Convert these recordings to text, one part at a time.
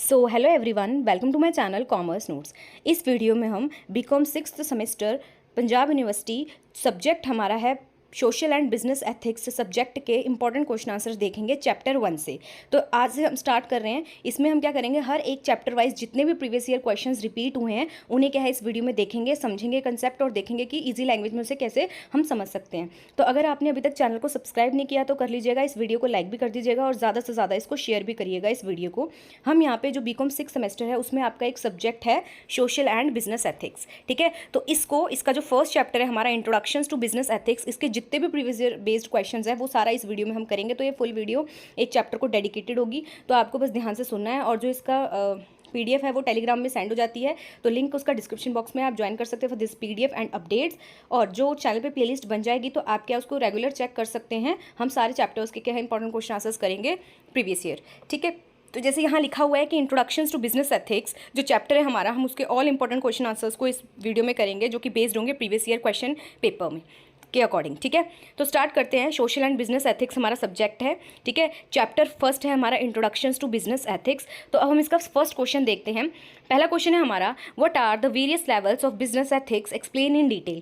So hello everyone, welcome to my channel commerce notes. इस video में हम B Com 6th semester Punjab university subject हमारा है social and business ethics subject के important question answers देखेंगे chapter 1 से। तो आज से हम स्टार्ट कर रहे हैं। इसमें हम क्या करेंगे, हर एक चैप्टर वाइज जितने भी प्रीवियस ईयर क्वेश्चंस रिपीट हुए हैं उन्हें क्या है इस वीडियो में देखेंगे, समझेंगे कंसेप्ट और देखेंगे कि ईजी लैंग्वेज में उसे कैसे हम समझ सकते हैं। तो अगर आपने अभी तक चैनल को सब्सक्राइब नहीं किया तो कर लीजिएगा, इस वीडियो को लाइक भी कर दीजिएगा और ज़्यादा से ज़्यादा इसको शेयर भी करिएगा इस वीडियो को। हम यहाँ पे जो बीकॉम 6 सेमेस्टर है उसमें आपका एक सब्जेक्ट है सोशल एंड बिजनेस एथिक्स। ठीक है, तो इसका जो फर्स्ट चैप्टर है हमारा इंट्रोडक्शन टू बिजनेस एथिक्स, इसके जितने भी प्रीवियस ईयर बेस्ड क्वेश्चंस है वो सारा इस वीडियो में हम करेंगे। तो ये फुल वीडियो एक चैप्टर को डेडिकेटेड होगी, तो आपको बस ध्यान से सुनना है। और जो इसका PDF है वो टेलीग्राम में सेंड हो जाती है, तो लिंक उसका डिस्क्रिप्शन बॉक्स में आप ज्वाइन कर सकते हैं for this PDF and updates. और जो चैनल पे प्लेलिस्ट बन जाएगी तो आप क्या उसको रेगुलर चेक कर सकते हैं। हम सारे चैप्टर्स के क्या है इंपॉर्टेंट क्वेश्चन आंसर्स करेंगे प्रीवियस ईयर। ठीक है, तो जैसे यहाँ लिखा हुआ है कि इंट्रोडक्शन टू बिजनेस एथिक्स जो चैप्टर है हमारा, हम उसके ऑल इंपॉर्टेंट क्वेश्चन आंसर्स को इस वीडियो में करेंगे जो कि बेस्ड होंगे प्रीवियस ईयर क्वेश्चन पेपर में के अकॉर्डिंग। ठीक है, तो स्टार्ट करते हैं। सोशल एंड बिजनेस एथिक्स हमारा सब्जेक्ट है। ठीक है, चैप्टर फर्स्ट है हमारा इंट्रोडक्शन टू बिजनेस एथिक्स। तो अब हम इसका फर्स्ट क्वेश्चन देखते हैं। पहला क्वेश्चन है हमारा, what are the various levels of business ethics, explain in detail.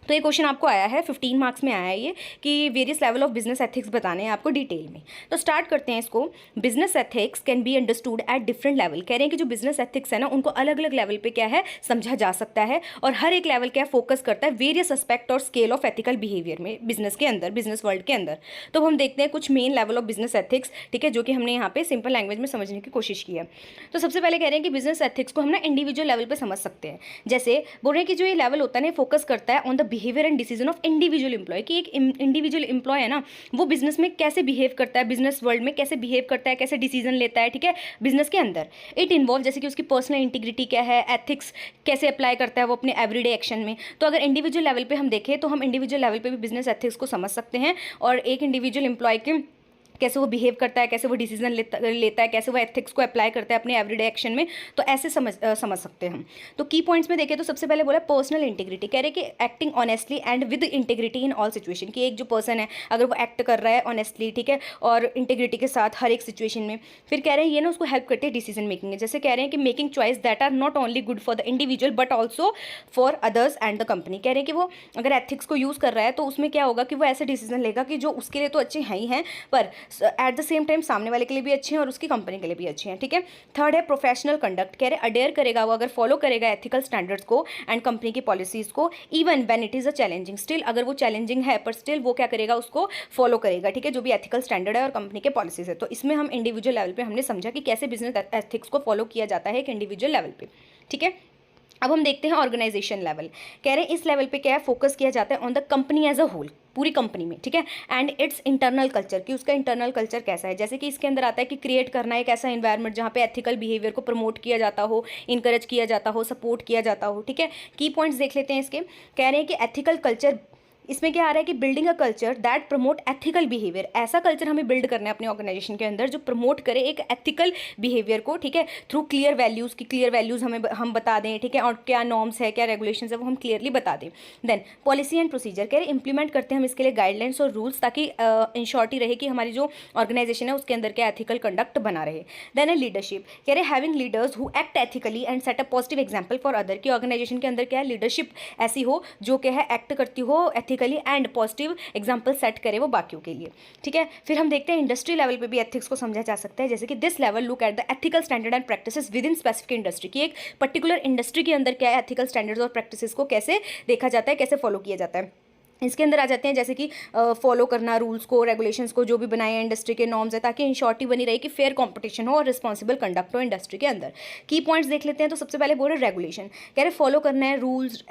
तो ये क्वेश्चन आपको आया है 15 मार्क्स में आया है ये, कि various level of business ethics बताने हैं आपको डिटेल में। तो स्टार्ट करते हैं इसको। Business ethics can be understood at different level. कह रहे हैं कि जो बिजनेस एथिक्स है ना उनको अलग अलग लेवल पे क्या है समझा जा सकता है, और हर एक लेवल क्या फोकस करता है वेरियस एस्पेक्ट और स्केल ऑफ एथिकल बिहेवियर में बिजनेस के अंदर, बिजनेस वर्ल्ड के अंदर। तो हम देखते हैं कुछ main level of business ethics, ठीक है, जो कि हमने यहाँ पे सिंपल लैंग्वेज में समझने की कोशिश की है। तो सबसे पहले कह रहे हैं कि बिजनेस एथिक्स को हम ना इंडिविजुअल लेवल पर समझ सकते हैं। जैसे बोल रहे हैं कि जो ये लेवल होता है ना फोकस करता है on the behaviour and decision of individual employ, कि एक इंडिविजुअल एम्प्लॉय है ना वो बिजनेस में कैसे बिहेव करता है, बिजनेस वर्ल्ड में कैसे बिहेव करता है, कैसे डिसीजन लेता है। ठीक है, बिजनेस के अंदर इट इन्वॉल्व जैसे कि उसकी पर्सनल इंटीग्रिटी क्या है, एथिक्स कैसे अप्लाई करता है वो अपने एवरीडे एक्शन में। तो अगर इंडिविजुअल लेवल पे हम देखें तो हम इंडिविजुअल लेवल पे भी बिजनेस एथिक्स को समझ सकते हैं, और एक इंडिविजुअल एम्प्लॉय के कैसे वो बिहेव करता है, कैसे वो डिसीजन लेता है, कैसे वो एथिक्स को अप्लाई करता है अपने एवरीडे एक्शन में, तो ऐसे समझ सकते हैं हम। तो की पॉइंट्स में देखें तो सबसे पहले बोला पर्सनल इंटीग्रिटी। कह रहे हैं कि acting honestly and with integrity in all situation, कि एक जो पर्सन है अगर वो एक्ट कर रहा है ऑनेस्टली, ठीक है, और इंटीग्रिटी के साथ हर एक सिचुएशन में। फिर कह रहे हैं ये ना उसको हेल्प करती है डिसीजन मेकिंग में। जैसे कह रहे हैं कि making choice that are not only good for the individual but also for others and the company. कह रहे हैं कि वो अगर एथिक्स को यूज़ कर रहा है तो उसमें क्या होगा कि वो ऐसे डिसीजन लेगा कि जो उसके लिए तो अच्छे हैं ही हैं, पर एट द सेम टाइम सामने वाले के लिए भी अच्छे हैं और उसकी कंपनी के लिए भी अच्छे हैं। ठीक है, थर्ड है प्रोफेशनल कंडक्ट। कह रहे अडेयर करेगा वो, अगर फॉलो करेगा एथिकल स्टैंडर्ड्स को एंड कंपनी की पॉलिसीज को, even when it is a challenging. Still अगर वो चैलेंजिंग है पर स्टिल वो क्या करेगा, उसको फॉलो करेगा। ठीक है, जो भी एथिकल स्टैंडर्ड है और कंपनी के पॉलिसीज है। तो इसमें हम इंडिविजुअल लेवल पे हमने समझा कि कैसे बिजनेस एथिक्स को फॉलो किया जाता है एक इंडिविजुअल लेवल पे। ठीक है, अब हम देखते हैं ऑर्गेनाइजेशन लेवल। कह रहे हैं इस लेवल पे क्या है फोकस किया जाता है on the company as a whole, पूरी कंपनी में। ठीक है, एंड इट्स इंटरनल कल्चर, कि उसका इंटरनल कल्चर कैसा है। जैसे कि इसके अंदर आता है कि क्रिएट करना एक ऐसा एनवायरनमेंट जहाँ पे एथिकल बिहेवियर को प्रमोट किया जाता हो, इंकरेज किया जाता हो, सपोर्ट किया जाता हो। ठीक है, की पॉइंट्स देख लेते हैं इसके। कह रहे हैं कि एथिकल कल्चर, इसमें क्या आ रहा है कि building a culture that promote ethical behaviour. ऐसा कल्चर हमें बिल्ड करना है अपने ऑर्गेनाइजेशन के अंदर जो प्रमोट करे एक एथिकल बिहेवियर को। ठीक है, थ्रू क्लियर वैल्यूज़, की क्लियर वैल्यूज़ हम बता दें। ठीक है, और क्या नॉर्म्स है, क्या रेगुलेशंस है वो हम क्लियरली बता दें। देन पॉलिसी एंड प्रोसीजर, कह रहे इंप्लीमेंट करते हैं हम इसके लिए गाइडलाइंस और रूल्स, ताकि इंश्योरिटी रहे कि हमारी जो ऑर्गेनाइजेशन है उसके अंदर क्या एथिकल कंडक्ट बना रहे। देन है लीडरशिप। कह रहे having leaders who act ethically and set a positive example for other, की ऑर्गेनाइजेशन के अंदर क्या है लीडरशिप ऐसी हो जो क्या है एक्ट करती हो ethically and positive example set करे वो बाकियों के लिए। ठीक है, फिर हम देखते हैं इंडस्ट्री लेवल पे भी एथिक्स को समझा जा सकता है। जैसे कि this level look at the ethical standard and practices with in specific industry, की एक पर्टिकुलर इंडस्ट्री के अंदर क्या है एथिकल स्टैंडर्ड्स और प्रैक्टिसेस को कैसे देखा जाता है, कैसे फॉलो किया जाता है। इसके अंदर आ जाते हैं जैसे कि फॉलो करना रूल्स को, रेगुलेशंस को, जो भी बनाए हैं इंडस्ट्री के नॉर्म्स है, ताकि इंश्योरिटी बनी रहे कि फेयर कंपटीशन हो और रिस्पॉन्सिबल कंडक्ट हो इंडस्ट्री के अंदर। की पॉइंट्स देख लेते हैं। तो सबसे पहले बोल रहे रेगुलेशन। कह रहे फॉलो करना है रूल्स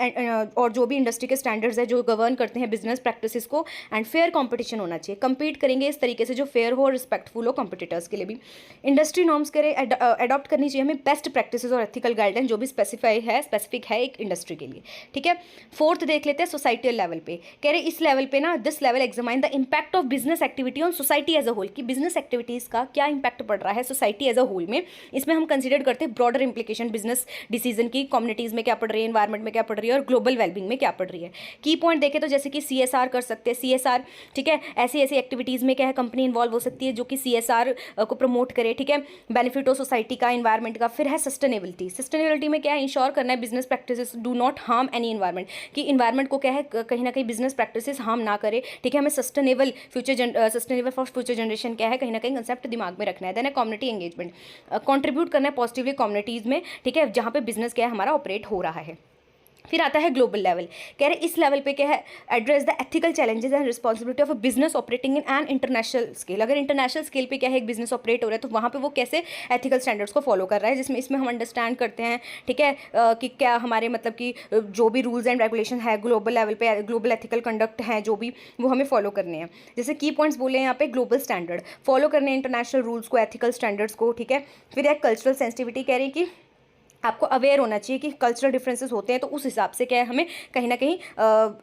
और जो भी इंडस्ट्री के स्टैंडर्ड्स है जो गवर्न करते हैं बिजनेस प्रैक्टिसेस को, एंड फेयर कंपटीशन होना चाहिए। कंपीट करेंगे इस तरीके से जो फेयर हो और रिस्पेक्टफुल हो कंपटीटर्स के लिए भी। इंडस्ट्री नॉर्म्स कह रहे अडॉप्ट करनी चाहिए हमें बेस्ट प्रैक्टिसेस और एथिकल गाइडलाइन जो भी स्पेसिफिक है एक इंडस्ट्री के लिए। ठीक है, फोर्थ देख लेते हैं सोसाइटल लेवल पे। कह रहे इस लेवल पे ना, this level examine the impact of business activity on society as a whole, कि बिजनेस एक्टिविटीज़ का क्या इंपैक्ट पड़ रहा है सोसाइटी एज अ होल में। इसमें हम कंसिडर करते हैं ब्रॉडर इंप्लीकेशन बिजनेस डिसीजन की, कम्युनिटीज़ में क्या पड़ रही है, एनवायरमेंट में क्या पड़ रही है, और ग्लोबल वेलबिंग में क्या पड़ रही है। की पॉइंट देखें तो जैसे कि CSR कर सकते हैं, CSR, ठीक है, ऐसी ऐसी एक्टिविटीज़ में क्या है कंपनी इन्वॉल्व हो सकती है जो कि CSR को प्रमोट करे, ठीक है, बेनिफिट हो सोसाइटी का, इन्वायरमेंट का। फिर है सस्टेनेबिलिटी, सस्टेनेबिलिटी में क्या है, इंश्योर करना है business practices do not harm any environment, कि इन्वायरमेंट को क्या है कहीं ना कहीं बिजनेस प्रैक्टिसेस हार्म ना करे, ठीक है, हमें sustainable sustainable for future generation क्या है कहीं ना कहीं कंसेप्ट दिमाग में रखना है। देन है कम्युनिटी एंगेजमेंट, कंट्रीब्यूट करना है पॉजिटिवली कम्युनिटीज़ में, ठीक है, जहाँ पे बिजनेस क्या है हमारा ऑपरेट हो रहा है। फिर आता है ग्लोबल लेवल, कह रहे इस लेवल पे क्या है, address the ethical challenges and responsibility of a business operating in an international scale. अगर इंटरनेशनल स्केल पे क्या है एक बिजनेस ऑपरेट हो रहा है तो वहाँ पे वो कैसे एथिकल स्टैंडर्ड्स को फॉलो कर रहा है, जिसमें इसमें हम अंडरस्टैंड करते हैं, ठीक है, कि क्या हमारे मतलब कि जो भी रूल्स एंड रेगुलेशन है ग्लोबल लेवल पे, ग्लोबल एथिकल कंडक्ट हैं जो भी, वो हमें फॉलो करने हैं। जैसे की पॉइंट्स बोले हैं यहाँ पे, ग्लोबल स्टैंडर्ड फॉलो करने हैं, इंटरनेशनल रूल्स को, एथिकल स्टैंडर्ड्स को, ठीक है। फिर एक कल्चरल सेंसिटिविटी, कह रही है कि आपको अवेयर होना चाहिए कि कल्चरल डिफरेंसेस होते हैं, तो उस हिसाब से क्या है हमें कहीं ना कहीं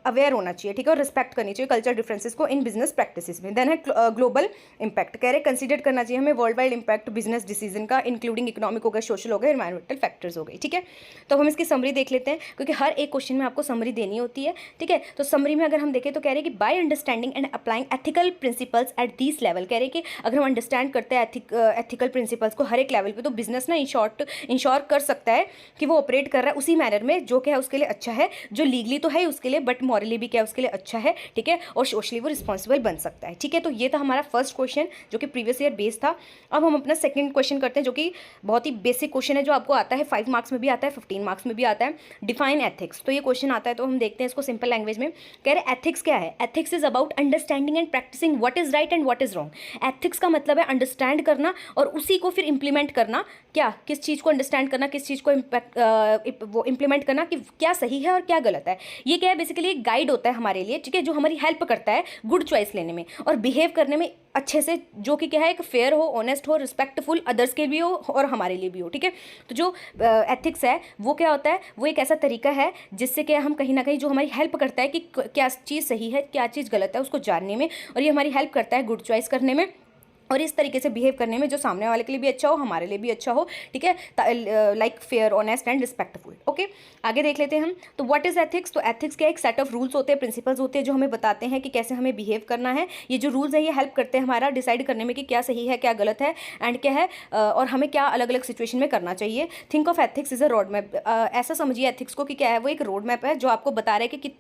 अवेयर होना चाहिए, ठीक है, और रिस्पेक्ट करनी चाहिए कल्चरल डिफरेंसेस को इन बिजनेस प्रैक्टिसेस में। देन है ग्लोबल इंपैक्ट, कह रहे कंसीडर करना चाहिए हमें world wide impact business decision का, इंक्लूडिंग इकोनॉमिक हो गया, सोशल हो गया, एनवायरमेंटल फैक्टर्स हो गए, ठीक है। तो हम इसकी समरी देख लेते हैं, क्योंकि हर एक क्वेश्चन में आपको समरी देनी होती है, ठीक है। तो समरी में अगर हम देखें तो कह रहे हैं कि by understanding and applying ethical principles at this level, कह रहे हैं कि अगर हम अंडरस्टैंड करते हैं एथिकल प्रिंसिपल्स को हर एक लेवल पर, तो बिजनेस ना इंश्योर कर सकता है कि वो ऑपरेट कर रहा है उसी मैनर में जो क्या है उसके लिए अच्छा है, जो लीगली तो है उसके लिए, बट मॉरली भी क्या है उसके लिए अच्छा है, ठीक है, और सोशली वो रिस्पॉन्सिबल बन सकता है, ठीक है। तो ये था हमारा फर्स्ट क्वेश्चन जो कि प्रीवियस ईयर बेस्ड था। अब हम अपना सेकंड क्वेश्चन करते हैं जो कि बहुत ही बेसिक क्वेश्चन है, जो आपको आता है 5 मार्क्स में भी आता है, 15 मार्क्स में भी आता है। डिफाइन एथिक्स, तो ये क्वेश्चन आता है तो हम देखते हैं इसको सिंपल लैंग्वेज में। कह रहे एथिक्स क्या है, ethics is about understanding and practising what is right and what is wrong. Ethics का मतलब है अंडरस्टैंड करना और उसी को फिर इंप्लीमेंट करना, क्या किस चीज़ को अंडरस्टैंड करना, किस चीज़ को वो इंप्लीमेंट करना कि क्या सही है और क्या गलत है। ये क्या है बेसिकली एक गाइड होता है हमारे लिए, ठीक है, जो हमारी हेल्प करता है गुड चॉइस लेने में और बिहेव करने में अच्छे से, जो कि क्या है एक फेयर हो, ऑनेस्ट हो, रिस्पेक्टफुल अदर्स के भी हो और हमारे लिए भी हो, ठीक है। तो जो एथिक्स है वो क्या होता है, वो एक ऐसा तरीका है जिससे क्या हम कहीं ना कहीं जो हमारी हेल्प करता है कि क्या चीज़ सही है क्या चीज़ गलत है उसको जानने में, और ये हमारी हेल्प करता है गुड चॉइस करने में और इस तरीके से बिहेव करने में जो सामने वाले के लिए भी अच्छा हो, हमारे लिए भी अच्छा हो, ठीक है, like fair, honest and respectful. Okay, आगे देख लेते हैं हम। तो व्हाट इज एथिक्स, तो एथिक्स क्या एक सेट ऑफ रूल्स होते हैं, प्रिंसिपल्स होते हैं जो हमें बताते हैं कि कैसे हमें बिहेव करना है। ये जो रूल्स है ये हेल्प करते हैं हमारा डिसाइड करने में कि क्या सही है क्या गलत है एंड क्या है और हमें क्या अलग अलग सिचुएशन में करना चाहिए। Think of ethics is a road map, ऐसा समझिए एथिक्स को कि क्या है वो एक रोड मैप है जो आपको बता रहा है कि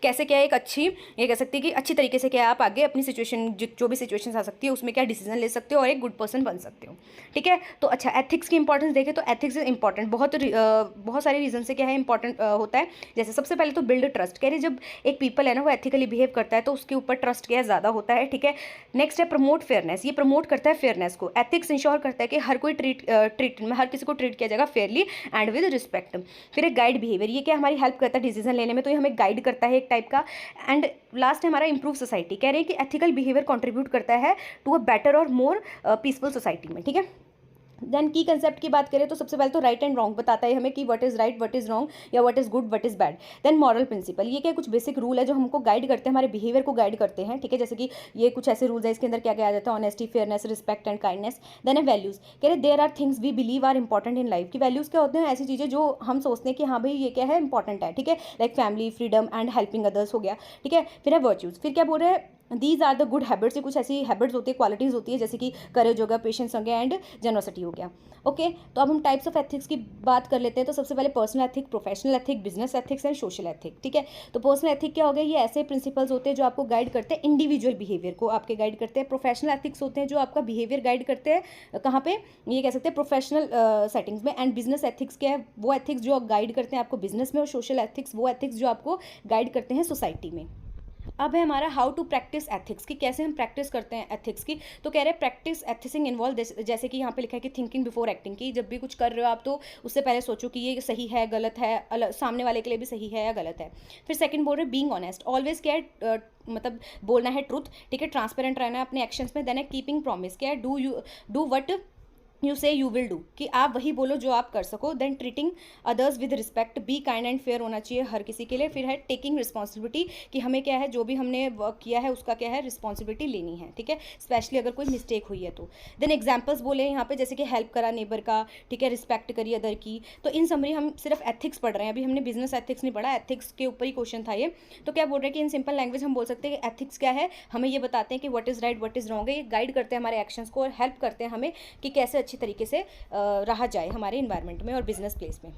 कैसे क्या एक अच्छी, ये कह सकते हैं कि अच्छी तरीके से क्या आप आगे अपनी सिचुएशन जो भी सिचुएशन आ सकती है उसमें क्या डिसीजन ले सकते हो और एक गुड पर्सन बन सकते हो, ठीक है। तो अच्छा, एथिक्स की इंपॉर्टेंस देखें तो एथिक्स इज इंपॉर्टेंट, बहुत सारे रीजन से क्या है इंपॉर्टेंट होता है। जैसे सबसे पहले तो बिल्ड ट्रस्ट, कह रही जब एक पीपल है ना वो एथिकली बिहेव करता है तो उसके ऊपर ट्रस्ट क्या है ज़्यादा होता है, ठीक है। नेक्स्ट है प्रमोट फेयरनेस, ये प्रमोट करता है फेयरनेस को। एथिक्स इंश्योर करता है कि हर कोई हर किसी को ट्रीट किया जाएगा फेयरली एंड विद रिस्पेक्ट। फिर एक गाइड बिहेवियर, ये क्या हमारी हेल्प करता है डिसीजन लेने में, तो ये हमें गाइड करता है एक टाइप का। एंड लास्ट है हमारा इंप्रूव सोसाइटी, कह रहे हैं कि एथिकल बिहेवियर कंट्रीब्यूट करता है टू अ बेटर और मोर पीसफुल सोसाइटी में, ठीक है। देन की कंसेप्ट की बात करें तो सबसे पहले तो राइट एंड रॉन्ग बताता है हमें कि what is right what is wrong या what is good what is bad. Then moral principle, ये क्या कुछ बेसिक रूल है जो हमको गाइड करते हैं, हमारे बिहेवियर को गाइड करते हैं, ठीक है। जैसे कि ये कुछ ऐसे रूल्स है, इसके अंदर क्या क्या आ जाता है, honesty, fairness, respect and kindness. Then है वैल्यूज, कह रहे there are things we believe are important in life, की वैल्यूज क्या होते हैं, ऐसी चीज़ें जो हम सोचते हैं कि हाँ भाई ये क्या है इंपॉर्टेंट है, ठीक है, like family, freedom and helping others हो गया, ठीक है। फिर है वर्च्यूज, फिर क्या बोल रहे हैं, these are the good habits, ये कुछ ऐसी हैबिट्स होती है, क्वालिटीज़ होती है जैसे कि करेज हो गया, पेशेंस हो गया एंड जेनोसिटी हो गया। ओके, तो अब हम टाइप्स ऑफ एथिक्स की बात कर लेते हैं। तो सबसे पहले personal ethic, professional ethic, business ethics and social ethic, ठीक है। तो पर्सनल एथिक क्या हो गया, ये ऐसे प्रिंसिपल्स होते हैं जो आपको गाइड करते हैं, इंडिविजुअल बिहेवियर को आपके गाइड करते हैं। प्रोफेशनल एथिक्स होते हैं जो आपका बिहेवियर गाइड करते हैं कहाँ पे, ये कह सकते हैं प्रोफेशनल सेटिंग्स में। एंड बिजनेस एथिक्स क्या है, वो एथिक्स जो गाइड करते हैं आपको बिजनेस में, और सोशल एथिक्स वो एथिक्स जो आपको गाइड करते हैं सोसाइटी में। अब है हमारा हाउ टू प्रैक्टिस एथिक्स की, कैसे हम प्रैक्टिस करते हैं एथिक्स की। तो कह रहे हैं प्रैक्टिस एथिक्सिंग इन्वॉल्व, जैसे कि यहाँ पे लिखा है कि थिंकिंग बिफोर एक्टिंग, की जब भी कुछ कर रहे हो आप तो उससे पहले सोचो कि ये सही है गलत है, सामने वाले के लिए भी सही है या गलत है। फिर सेकंड बोल रहे बीइंग ऑनेस्ट, ऑलवेज क्या है मतलब बोलना है ट्रूथ, ठीक है, ट्रांसपेरेंट रहना है अपने एक्शंस में। देन है कीपिंग प्रॉमिस, क्या है do what you say you will do, कि आप वही बोलो जो आप कर सको। Then treating others with respect, be kind and fair होना चाहिए हर किसी के लिए। फिर है टेकिंग रिस्पॉन्सिबिलिटी, कि हमें क्या है, जो भी हमने वर्क किया है उसका क्या है, रिस्पॉन्सिबिलिटी लेनी है, ठीक है, स्पेशली अगर कोई मिस्टेक हुई है तो। देन एग्जाम्पल्स बोले यहाँ पे, जैसे कि हेल्प करा नेबर का, ठीक है, रिस्पेक्ट करी अदर की। तो इन समरी हम सिर्फ एथिक्स पढ़ रहे हैं, अभी हमने बिजनेस एथिक्स नहीं पढ़ा, एथिक्स के ऊपर ही क्वेश्चन था ये। तो क्या बोल रहे हैं कि इन सिंपल लैंग्वेज हम बोल सकते हैं कि एथिक्स क्या है, हमें ये बताते हैं कि what is right what is wrong है, ये गाइड करते हैं हमारे एक्शंस को और हेल्प करते हैं हमें कि कैसे अच्छी तरीके से रहा जाए हमारे इन्वायरमेंट में और बिजनेस प्लेस में।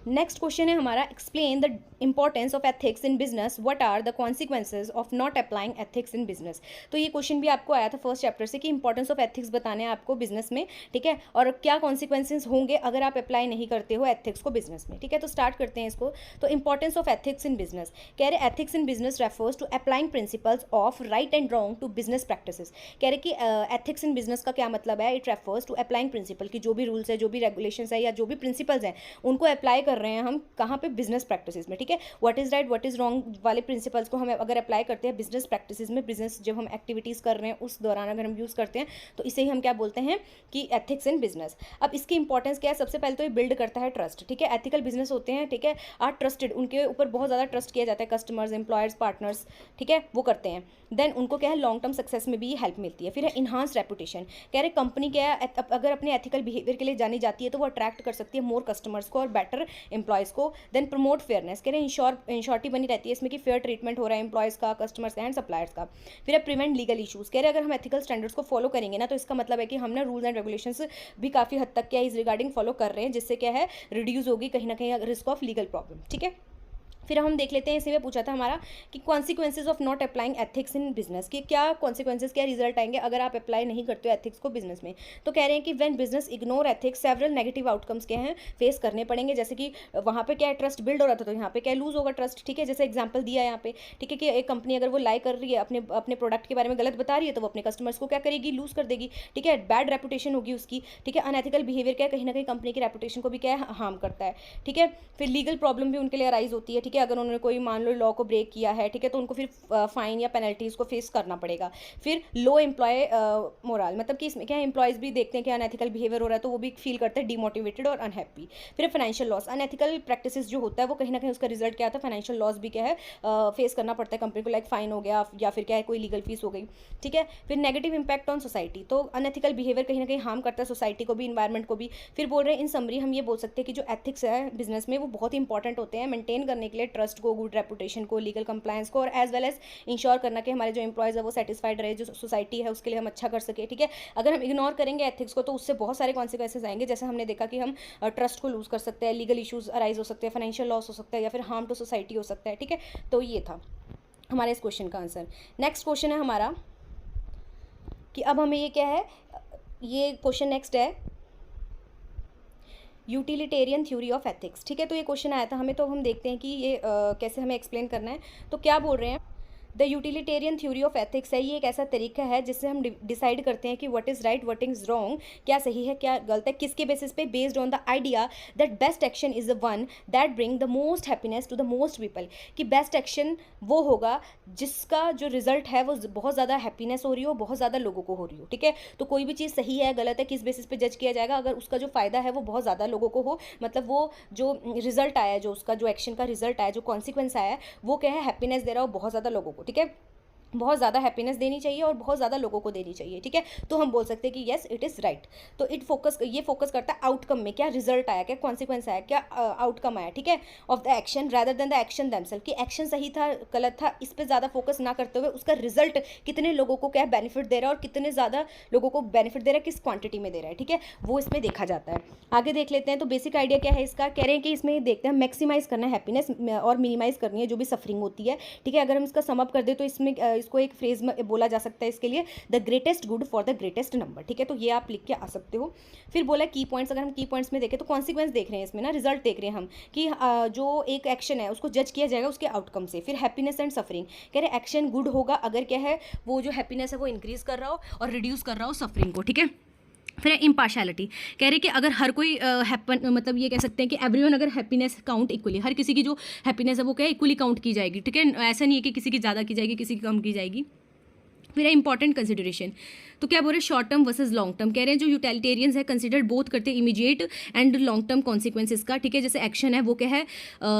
नेक्स्ट क्वेश्चन है हमारा, explain the importance of ethics in business, what are the consequences of not applying ethics in business. तो ये क्वेश्चन भी आपको आया था फर्स्ट चैप्टर से कि इंपॉर्टेंस ऑफ एथिक्स बताने हैं आपको बिजनेस में, ठीक है, और क्या कॉन्सिक्वेंसेज होंगे अगर आप अप्लाई नहीं करते हो एथिक्स को बिजनेस में, ठीक है। तो स्टार्ट करते हैं इसको। तो importance of ethics in business, कह रहे ethics in business refers to applying principles of right and wrong to business practices. कह रहे कि एथिक्स इन बिजनेस का क्या मतलब है, it refers to applying principle, की जो भी रूल्स है, जो भी रेगुलेशंस है या जो भी प्रिंसिपल्स हैं उनको अप्लाई कर रहे हैं हम कहाँ पे, बिजनेस प्रैक्टिसेस में, ठीक है। What is right what is wrong वाले प्रिंसिपल्स को हम अगर अप्लाई करते हैं बिजनेस प्रैक्टिसेस में, बिजनेस जब हम एक्टिविटीज़ कर रहे हैं उस दौरान अगर हम यूज़ करते हैं तो इसे ही हम क्या बोलते हैं कि एथिक्स इन बिजनेस। अब इसकी इंपॉर्टेंस क्या है, सबसे पहले तो ये बिल्ड करता है ट्रस्ट, ठीक है। एथिकल बिजनेस होते हैं, ठीक है, आर ट्रस्टेड, उनके ऊपर बहुत ज़्यादा ट्रस्ट किया जाता है, कस्टमर्स, एम्प्लॉयर्स, पार्टनर्स, ठीक है, वो करते हैं। देन उनको क्या है, लॉन्ग टर्म सक्सेस में भी हेल्प मिलती है। फिर है इन्हांस रेपुटेशन, कह रहे कंपनी क्या है अगर अपने एथिकल बिहेवियर के लिए जानी जाती है तो वो अट्रैक्ट कर सकती है मोर कस्टमर्स को और बेटर एम्प्लॉयज़ को। देन प्रमोट फेयरनेस, कह रहे इंश्योरिटी बनी रहती है इसमें कि फेयर ट्रीटमेंट हो रहा है एम्प्लॉयज़ का, कस्टमर्स का एंड सप्लायर्स का। फिर है प्रिवेंट लीगल इशूज़, कह रहे अगर हम एथिकल स्टैंडर्ड्स को फॉलो करेंगे ना तो इसका मतलब है कि हम ना रूल्स एंड रेगुलेशंस भी काफ़ी हद तक क्या इस रिगार्डिंग फॉलो कर रहे हैं, जिससे क्या है रिड्यूस होगी कहीं ना कहीं रिस्क ऑफ लीगल प्रॉब्लम, ठीक है। फिर हम देख लेते हैं, इसी में पूछा था हमारा कि consequences of not applying ethics in business, कि क्या कॉन्सिक्वेंसेज, क्या रिजल्ट आएंगे अगर आप अप्लाई नहीं करते हो एथिक्स को बिजनेस में। तो कह रहे हैं कि when business ignore ethics several negative outcomes क्या हैं फेस करने पड़ेंगे, जैसे कि वहाँ पे क्या है, ट्रस्ट बिल्ड हो रहा था तो यहाँ पे क्या लूज होगा ट्रस्ट, ठीक है। जैसे एग्जाम्पल दिया यहाँ पे, ठीक है, कि एक कंपनी अगर वो लाई कर रही है, अपने प्रोडक्ट के बारे में गलत बता रही है तो वो अपने कस्टमर्स को क्या करेगी, लूज कर देगी, ठीक है, बैड रेपुटेशन होगी उसकी, ठीक है। अनएथिकल बिहेवियर क्या है, कहीं ना कहीं कंपनी की रेपुटेशन को भी क्या है, हार्म करता है, ठीक है। फिर लीगल प्रॉब्लम भी उनके लिए अराइज होती है, ठीक है, अगर उन्होंने कोई मान लो लॉ को ब्रेक किया है, ठीक है, तो उनको फिर फाइन या पेनल्टीज को फेस करना पड़ेगा। फिर लो एम्प्लॉय मोरल, मतलब कि इसमें क्या है, एम्प्लॉयज़ भी देखते हैं कि अनएथिकल बिहेवियर हो रहा है तो वो भी फील करते हैं डीमोटिवेटेड और अनहैप्पी। फिर फाइनेंशियल लॉस, अनएथिकल प्रैक्टिसेस जो होता है वो कहीं ना कहीं उसका रिजल्ट क्या आता है, फाइनेंशियल लॉस भी क्या है फेस करना पड़ता है कंपनी को, लाइक फाइन हो गया या फिर क्या है कोई लीगल फीस हो गई, ठीक है। फिर नेगेटिव इंपैक्ट ऑन सोसाइटी, तो अनएथिकल बिहेवियर कहीं ना कहीं हार्म करता है सोसाइटी को भी, इन्वायरमेंट को भी। फिर बोल रहे हैं इन समरी हम ये बोल सकते हैं कि जो एथिक्स है बिजनेस में वो बहुत इंपॉर्टेंट होते हैं मेंटेन करने के लिए ट्रस्ट को, गुड रेपुटेशन को, लीगल कंप्लायंस को, और एज वेल एज इंश्योर करना कि हमारे जो एम्प्लॉयज़ है वो सेटिस्फाइड रहे, जो सोसाइटी है उसके लिए हम अच्छा कर सके, ठीक है। अगर हम इग्नोर करेंगे एथिक्स को तो उससे बहुत सारे कॉन्सिक्वेंसेज आएंगे, जैसे हमने देखा कि हम ट्रस्ट को लूज कर सकते हैं, लीगल इशूज़ अराइज हो सकते हैं, फाइनेंशियल लॉस हो सकता है या फिर हार्म टू सोसाइटी हो सकता है, ठीक है। तो ये था हमारे इस क्वेश्चन का आंसर। नेक्स्ट क्वेश्चन है हमारा कि अब हमें ये क्या है, ये क्वेश्चन नेक्स्ट है यूटिलिटेरियन थ्योरी ऑफ एथिक्स, ठीक है। तो ये क्वेश्चन आया था हमें, तो हम देखते हैं कि ये कैसे हमें एक्सप्लेन करना है। तो क्या बोल रहे हैं, the utilitarian theory of ethics है, ये एक ऐसा तरीका है जिससे हम डिसाइड करते हैं कि what is right what is wrong, क्या सही है क्या गलत है, किसके बेसिस पे, based on the idea that best action is the one that bring the most happiness to the most people, कि बेस्ट एक्शन वो होगा जिसका जो रिजल्ट है वो बहुत ज़्यादा हैप्पीनेस हो रही हो, बहुत ज़्यादा लोगों को हो रही हो, ठीक है। तो कोई भी चीज़ सही है गलत है किस बेसिस पे जज किया जाएगा, अगर उसका जो फ़ायदा है वो बहुत ज़्यादा लोगों को हो, मतलब वो जो रिजल्ट आया है, जो उसका जो एक्शन का रिजल्ट आया, जो कॉन्सिक्वेंस आया है वो क्या है, हैप्पीनेस दे रहा हो बहुत ज़्यादा लोगों को, ठीक है, बहुत ज़्यादा हैप्पीनेस देनी चाहिए और बहुत ज़्यादा लोगों को देनी चाहिए, ठीक है। तो हम बोल सकते हैं कि येस इट इज़ राइट। तो ये फोकस करता है आउटकम में, क्या रिजल्ट आया, क्या कॉन्सिक्वेंस आया, क्या आउटकम आया, ठीक है, of the action rather than the action themselves, कि एक्शन सही था गलत था इस पर ज़्यादा फोकस ना करते हुए उसका रिजल्ट कितने लोगों को क्या बेनिफिट दे रहा है और कितने ज़्यादा लोगों को बेनिफिट दे रहा है, किस क्वांटिटी में दे रहा है, ठीक है, वो इसमें देखा जाता है। आगे देख लेते हैं। तो बेसिक आइडिया क्या है इसका, कह रहे हैं कि इसमें देखते हैं मैक्सिमाइज करना है हैप्पीनेस और मिनिमाइज करनी है जो भी सफरिंग होती है, ठीक है। अगर हम इसका समअप कर दे तो इसमें इसको एक फ्रेज में बोला जा सकता है इसके लिए, the greatest good for the greatest number, ठीक है। तो ये आप लिख के आ सकते हो। फिर बोला की पॉइंट्स, अगर हम की पॉइंट्स में देखें तो कॉन्सिक्वेंस देख रहे हैं इसमें ना, रिजल्ट देख रहे हैं हम कि जो एक एक्शन है उसको जज किया जाएगा उसके आउटकम से। फिर हैप्पीनेस एंड सफरिंग, कह रहे एक्शन गुड होगा अगर क्या है वो जो हैप्पीनेस है वो इंक्रीज कर रहा हो और रिड्यूस कर रहा हो सफरिंग को, ठीक है। फिर इम्पार्शलिटी, कह रहे कि अगर हर कोई मतलब ये कह सकते हैं कि एवरीवन अगर हैप्पीनेस काउंट इक्वली, हर किसी की जो हैप्पीनेस है वो क्या इक्वली काउंट की जाएगी, ठीक है, ऐसा नहीं है कि किसी की ज़्यादा की जाएगी किसी की कम की जाएगी। फिर है इंपॉर्टेंट कंसिडरेशन, तो क्या बोल रहे हैं, short term versus long term. कह रहे हैं जो यूटिलिटेरियंस है कंसिडर बोथ करते हैं immediate and long term consequences का, ठीक है। जैसे एक्शन है वो क्या है,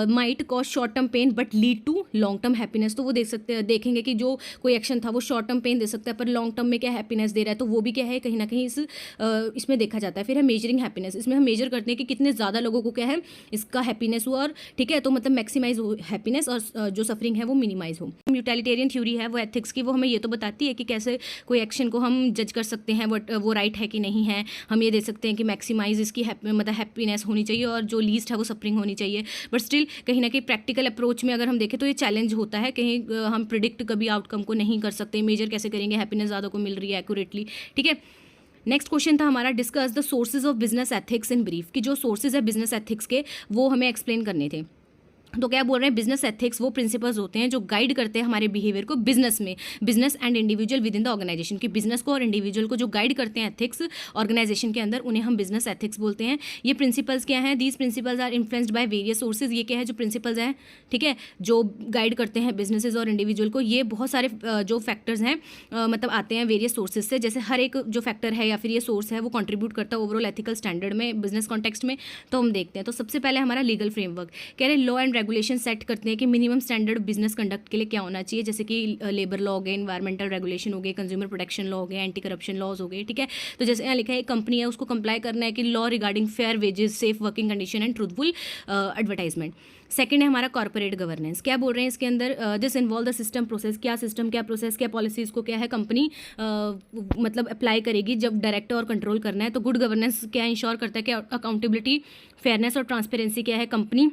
might cause short term pain but lead to long term happiness. तो वो देखेंगे कि जो कोई एक्शन था वो शॉर्ट टर्म पेन दे सकता है पर लॉन्ग टर्म में क्या हैप्पीनेस दे रहा है, तो वो भी क्या है कहीं ना कहीं इसमें देखा जाता है। फिर है मेजरिंग हैप्पीनेस, इसमें हम मेजर करते हैं कि कितने ज़्यादा लोगों को क्या है इसका हैप्पीनेस हुआ, और ठीक है तो मतलब मैक्सिमाइज हो हैप्पीनेस और जो सफरिंग है वो मिनिमाइज हो। यूटिलिटेरियन थ्योरी है वो एथिक्स की, वो हमें ये तो बताती है कि कैसे कोई एक्शन को हम जज कर सकते हैं वो राइट है कि नहीं है। हम ये देख सकते हैं कि मैक्सिमाइज इसकी मतलब हैप्पीनेस होनी चाहिए और जो लीस्ट है वो सफरिंग होनी चाहिए। बट स्टिल कहीं ना कहीं प्रैक्टिकल अप्रोच में अगर हम देखें तो ये चैलेंज होता है, कहीं हम प्रिडिक्ट कभी आउटकम को नहीं कर सकते, मेजर कैसे करेंगे हैप्पीनेस ज़्यादा को मिल रही है एक्यूरेटली, ठीक है। नेक्स्ट क्वेश्चन था हमारा, discuss the sources of business ethics in brief, कि जो सोर्सेज है बिजनेस एथिक्स के वो हमें एक्सप्लेन करने थे। तो क्या बोल रहे हैं, बिजनेस एथिक्स वो प्रिंसिपल्स होते हैं जो गाइड करते हैं हमारे बिहेवियर को बिजनेस में, business and individual within the organisation, कि बिजनेस को और इंडिविजुअल को जो गाइड करते हैं एथिक्स ऑर्गेनाइजेशन के अंदर, उन्हें हम बिजनेस एथिक्स बोलते हैं। ये प्रिंसिपल्स क्या हैं, these principles are influenced by various sources. ये क्या है, जो प्रिंसिपल्स हैं, ठीक है, जो गाइड करते हैं बिजनेसेस और इंडिविजुअल को, ये बहुत सारे जो फैक्टर्स हैं मतलब आते हैं वेरियस सोर्सेज से। जैसे हर एक जो फैक्टर है या फिर ये सोर्स है वो कंट्रीब्यूट करता है ओवरऑल एथिकल स्टैंडर्ड में बिजनेस कॉन्टेक्स्ट में। तो हम देखते हैं, तो सबसे पहले हमारा लीगल फ्रेमवर्क, कह रहे हैं लॉ एंड रेगुलेशन सेट करते हैं कि मिनिमम स्टैंडर्ड बिजनेस कंडक्ट के लिए क्या होना चाहिए, जैसे कि लेबर लॉ हो गए, इन्वायरमेंटल रेगुलेशन हो गए, कंज्यूमर प्रोटेक्शन लॉ हो गए, एंटी करप्शन लॉज हो गए, ठीक है। तो जैसे यहाँ लिखा है कंपनी है उसको कंप्लाई करना है कि law regarding fair wages, safe working condition and truthful advertisement. Second है हमारा कॉर्पोरेट गवर्नेंस, क्या बोल रहे हैं इसके अंदर, this involve the system process, क्या सिस्टम क्या प्रोसेस क्या पॉलिसीज को क्या है कंपनी मतलब अप्लाई करेगी जब डायरेक्ट और कंट्रोल करना है। तो गुड गवर्नेंस क्या इंश्योर करता है कि अकाउंटेबिलिटी, फेयरनेस और ट्रांसपेरेंसी क्या है कंपनी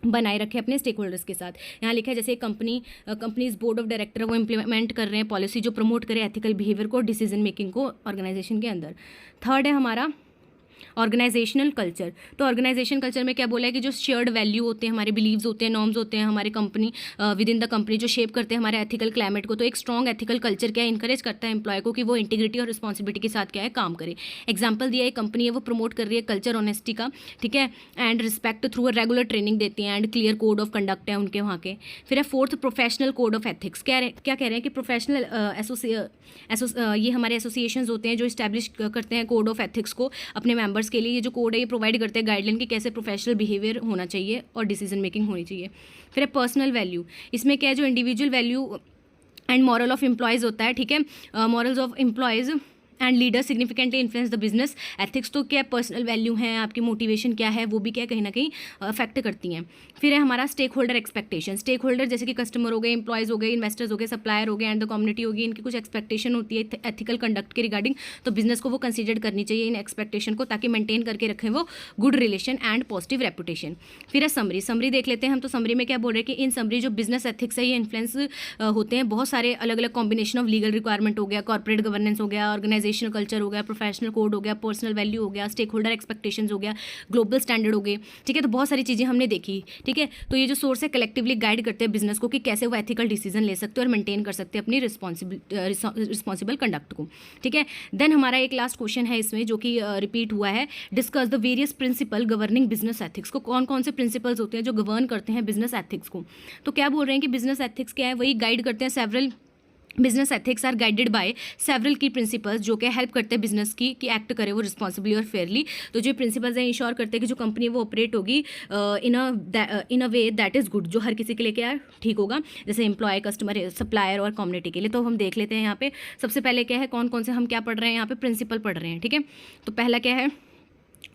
बनाए रखे अपने स्टेक होल्डर्स के साथ। यहाँ लिखा है जैसे कंपनीज बोर्ड ऑफ डायरेक्टर वो इंप्लीमेंट कर रहे हैं पॉलिसी जो प्रमोट करे एथिकल बिहेवियर को, डिसीजन मेकिंग को ऑर्गेनाइजेशन के अंदर। थर्ड है हमारा ऑर्गेनाइजेशनल कल्चर। तो ऑर्गेनाइजेशन कल्चर में क्या बोला है कि जो शेयर्ड वैल्यू होते हैं, हमारे बिलीव्स होते हैं, नॉर्म्स होते हैं हमारे company with in the company जो शेप करते हैं हमारे एथिकल क्लाइमेट को। तो एक स्ट्रॉन्ग एथिकल कल्चर क्या इंकरेज करता है एम्प्लॉय को कि वो इंटीग्रिटी और रिस्पॉन्सिबिलिटी के साथ क्या है काम करे। एग्जाम्पल दिया है कंपनी है वो प्रमोट कर रही है कल्चर ऑनेस्टी का, ठीक है, and respect through regular training देती हैं and clear code of conduct है उनके वहाँ के। फिर है fourth professional code of ethics, क्या कह रहे हैं कि प्रोफेशनल ये हमारे एसोसिएशंस होते हैं जो इस्टेब्लिश करते हैं कोड ऑफ एथिक्स को अपने मेंबर्स के लिए। ये जो कोड है ये प्रोवाइड करते हैं गाइडलाइन कि कैसे प्रोफेशनल बिहेवियर होना चाहिए और डिसीजन मेकिंग होनी चाहिए। फिर है पर्सनल वैल्यू, इसमें क्या है जो individual value and moral of employees होता है, ठीक है, morals of employees and leader significantly influence the business ethics. तो क्या पर्सनल वैल्यू है, आपकी मोटिवेशन क्या है, वो भी क्या कहीं ना कहीं अफेक्ट करती हैं। फिर है हमारा stakeholder expectation, stakeholder जैसे कि कस्टमर हो गए, एम्प्लॉयज़ हो गए, इन्वेस्टर्स हो गए, सप्लायर हो गए एंड द कम्युनिटी होगी, इनकी कुछ एक्सपेक्टेशन होती है एथिकल कंडक्ट के रिगार्डिंग। तो बिजनेस को वो कंसिडर करनी चाहिए इन एक्सपेक्टेशन को ताकि मेंटेन करके रखें वो good relation and positive reputation. फिर है समरी देख लेते हैं हम। तो समरी में क्या बोल रहे हैं कि इन समरी जो बिजनेस एथिक्स है ये इन्फ्लुएंस होते हैं बहुत सारे अलग अलग कॉम्बिनेशन ऑफ लीगल रिक्वायरमेंट हो गया, कॉर्पोरेट गवर्नेंस हो गया, ऑर्गेनाइजेशनल कल्चर हो गया, प्रोफेशनल कोड हो गया, पर्सनल वैल्यू हो गया, स्टेक होल्डर एक्सपेक्टेशंस हो गया, ग्लोबल स्टैंडर्ड हो गए, ठीक है। तो बहुत सारी चीज़ें हमने देखी, ठीक है। तो ये जो सोर्स है कलेक्टिवली गाइड करते हैं बिजनेस को कि कैसे वो एथिकल डिसीजन ले सकते हैं और मेंटेन कर सकते हैं अपनी रिस्पॉन्सिबल कंडक्ट को, ठीक है। देन हमारा एक लास्ट क्वेश्चन है इसमें जो कि रिपीट हुआ है, discuss the various principle governing business ethics को, कौन कौन से प्रिंसिपल्स होते हैं जो गवर्न करते हैं बिजनेस एथिक्स को। तो क्या बोल रहे हैं कि बिजनेस एथिक्स क्या है, वही गाइड करते हैं several business ethics are guided by several key principles जो कि हेल्प करते हैं बिजनेस की कि एक्ट करे वो रिस्पॉन्सिबली और फेयरली। तो जो प्रिंसिपल्स हैं इंश्योर करते हैं कि जो कंपनी वो ऑपरेट होगी इन अ वे दैट इज़ गुड, जो हर किसी के लिए क्या ठीक होगा, जैसे एम्प्लॉय, कस्टमर, सप्लायर और कम्युनिटी के लिए। तो हम देख लेते हैं यहाँ पे सबसे पहले क्या है, कौन कौन से हम क्या पढ़ रहे हैं यहाँ पे प्रिंसिपल पढ़ रहे हैं, ठीक है। तो पहला क्या है,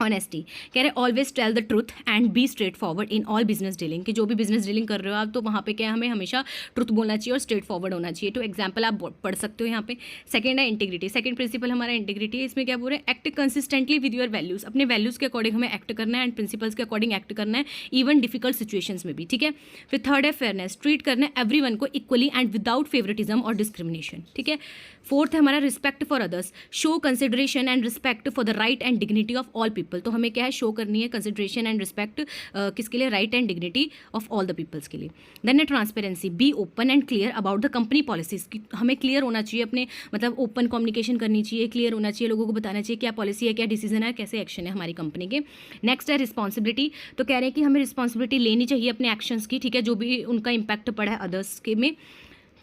ऑनेस्टी, कह रहे always tell the truth and be straightforward in all business dealing, कि जो भी बिजनेस डीलिंग कर रहे हो आप तो वहाँ पे क्या है, हमें हमेशा ट्रूथ बोलना चाहिए और स्ट्रेट फॉरवर्ड होना चाहिए। तो एग्जाम्पल आप पढ़ सकते हो यहाँ पे। सेकंड है इंटीग्रिटी, सेकंड प्रिंसिपल हमारा इंटीग्रिटी है। इसमें क्या बोल रहे हैं, act consistently with your values, अपने वैल्यूज़ के अकॉर्डिंग हमें एक्ट करना है एंड प्रिंसिपल्स के अकॉर्डिंग एक्ट करना है इवन डिफिकल्ट सिचुएशंस में भी, ठीक है। फिर थर्ड है फेयरनेस, ट्रीट करना है एवरीवन को इक्वली एंड विदाउट फेवरेटिज्म और डिस्क्रिमिनेशन, ठीक है। फोर्थ है हमारा respect for others, show consideration and respect for the right and dignity of all people. तो हमें क्या है शो करनी है कंसिडरेशन एंड रिस्पेक्ट किसके लिए, right and dignity of all the peoples के लिए। देन है transparency, be open and clear about the company policies, हमें क्लियर होना चाहिए अपने मतलब ओपन कम्युनिकेशन करनी चाहिए, क्लियर होना चाहिए, लोगों को बताना चाहिए क्या पॉलिसी है, क्या डिसीजन है, कैसे एक्शन है हमारी कंपनी के। नेक्स्ट है रिस्पॉन्सिबिलिटी, तो कह रहे हैं कि हमें रिस्पॉन्सिबिलिटी लेनी चाहिए अपने एक्शंस की, ठीक है, जो भी उनका इम्पैक्ट पड़ा है अदर्स के में।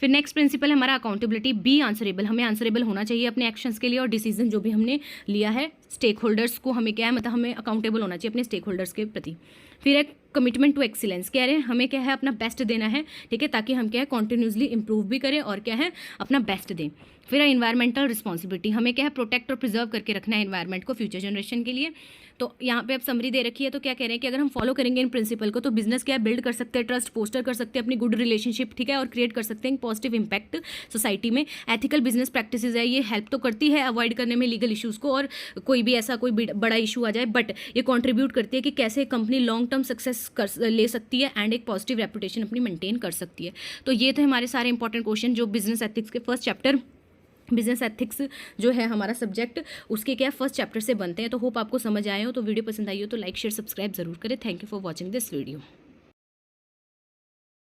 फिर नेक्स्ट प्रिंसिपल है हमारा अकाउंटेबिलिटी, बी आंसरेबल, हमें आंसरेबल होना चाहिए अपने एक्शंस के लिए और डिसीजन जो भी हमने लिया है। स्टेक होल्डर्स को हमें क्या है, मतलब हमें अकाउंटेबल होना चाहिए अपने स्टेक होल्डर्स के प्रति। फिर एक कमिटमेंट टू एक्सीलेंस, कह रहे हैं हमें क्या है अपना बेस्ट देना है, ठीक है, ताकि हम क्या है कॉन्टिन्यूसली इंप्रूव भी करें और क्या है अपना बेस्ट दें। फिर है इन्वायरमेंटल रिस्पॉन्सिबिलिटी, हमें क्या है प्रोटेक्ट और प्रिजर्व करके रखना है इन्वायरमेंट को फ्यूचर जनरेशन के लिए। तो यहाँ पे अब समरी दे रखी है, तो क्या कह रहे हैं कि अगर हम फॉलो करेंगे इन प्रिंसिपल को तो बिजनेस क्या बिल्ड कर सकते हैं, ट्रस्ट फोस्टर कर सकते हैं, अपनी गुड रिलेशनशिप, ठीक है, और क्रिएट कर सकते हैं पॉजिटिव इंपैक्ट सोसाइटी में। एथिकल बिजनेस प्रैक्टिसेस है, ये हेल्प तो करती है अवॉइड करने में लीगल इशूज़ को, और कोई भी ऐसा कोई बड़ा इशू आ जाए, बट ये कॉन्ट्रीब्यूट करती है कि कैसे कंपनी लॉन्ग टर्म सक्सेस ले सकती है एंड एक पॉजिटिव रेपुटेशन अपनी मेंटेन कर सकती है। तो ये थे हमारे सारे इंपॉर्टेंट क्वेश्चन जो बिजनेस एथिक्स के फर्स्ट चैप्टर, बिजनेस एथिक्स जो है हमारा सब्जेक्ट, उसके क्या फर्स्ट चैप्टर से बनते हैं। तो होप आपको समझ आए हो, तो वीडियो पसंद आई हो तो लाइक शेयर सब्सक्राइब जरूर करें। Thank you for watching this video.